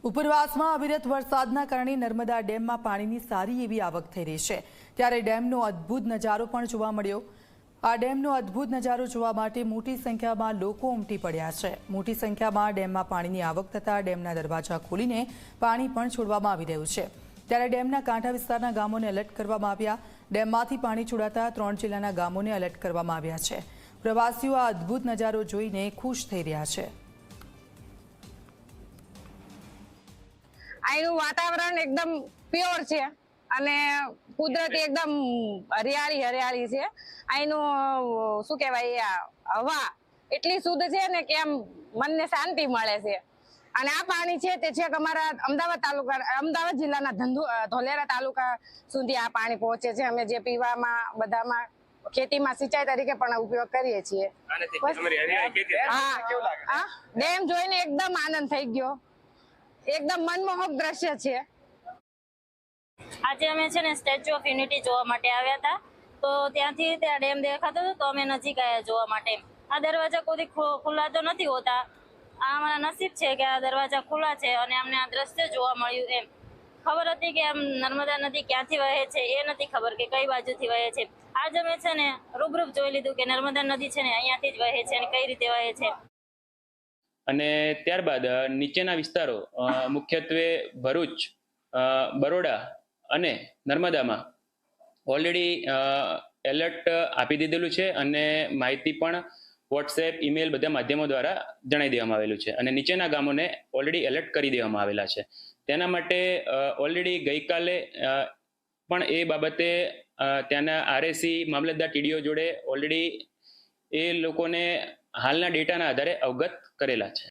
ઉપરવાસમાં અવિરત વરસાદના કારણે નર્મદા ડેમમાં પાણીની સારી એવી આવક થઈ રહી છે, ત્યારે ડેમનો અદ્ભુત નજારો પણ જોવા મળ્યો। આ ડેમનો અદ્ભુત નજારો જોવા માટે મોટી સંખ્યામાં લોકો ઉમટી પડ્યા છે। મોટી સંખ્યામાં ડેમમાં પાણીની આવક થતાં ડેમના દરવાજા ખોલીને પાણી પણ છોડવામાં આવી રહ્યું છે, ત્યારે ડેમના કાંઠા વિસ્તારના ગામોને એલર્ટ કરવામાં આવ્યા। ડેમમાંથી પાણી છોડાતા 3 જિલ્લાના ગામોને એલર્ટ કરવામાં આવ્યા છે। પ્રવાસીઓ આ અદ્ભુત નજારો જોઈને ખુશ થઈ રહ્યા છે। અહીંનું વાતાવરણ એકદમ પ્યોર છે અને કુદરતી એકદમ હરિયાળી છે। અહીંનું શું કહેવાય, હવા એટલી શુદ્ધ છે ને કે આમ મનને શાંતિ મળે છે। અને આ પાણી છે તે છેક અમારા અમદાવાદ જિલ્લાના ધોલેરા તાલુકા સુધી આ પાણી પહોંચે છે। અમે જે પીવામાં બધામાં ખેતીમાં સિંચાઈ તરીકે પણ ઉપયોગ કરીએ છીએ। હા, ડેમ જોઈને એકદમ આનંદ થઈ ગયો, એકદમ મનમોહક દ્રશ્ય છે। આજે અમે છે ને સ્ટેચ્યુ ઓફ યુનિટી જોવા માટે આવ્યા હતા, તો ત્યાંથી ત્યાં ડેમ દેખાતો હતો તો અમે નજીક આવ્યા જોવા માટે। આ દરવાજા કોઈ ખુલ્લા તો નથી હોતા, આ અમારા નસીબ છે કે આ દરવાજા ખુલ્લા છે અને અમને આ દ્રશ્ય જોવા મળ્યું। એમ ખબર હતી કે આમ નર્મદા નદી ક્યાંથી વહે છે એ નથી ખબર કે કઈ બાજુથી વહે છે। આજ અમે છે ને રૂબરૂપ જોઈ લીધું કે નર્મદા નદી છે ને અહીંયાથી જ વહે છે અને કઈ રીતે વહે છે। અને ત્યારબાદ નીચેના વિસ્તારો મુખ્યત્વે ભરૂચ, બરોડા અને નર્મદામાં ઓલરેડી એલર્ટ આપી દીધેલું છે અને માહિતી પણ વોટ્સએપ, ઈમેલ બધા માધ્યમો દ્વારા જણાવી દેવામાં આવેલું છે અને નીચેના ગામોને ઓલરેડી એલર્ટ કરી દેવામાં આવેલા છે। તેના માટે ઓલરેડી ગઈકાલે પણ એ બાબતે ત્યાંના આરએસી મામલતદાર ટીડીઓ જોડે ઓલરેડી એ લોકોને હાલના ડેટાના આધારે અવગત કરેલા છે।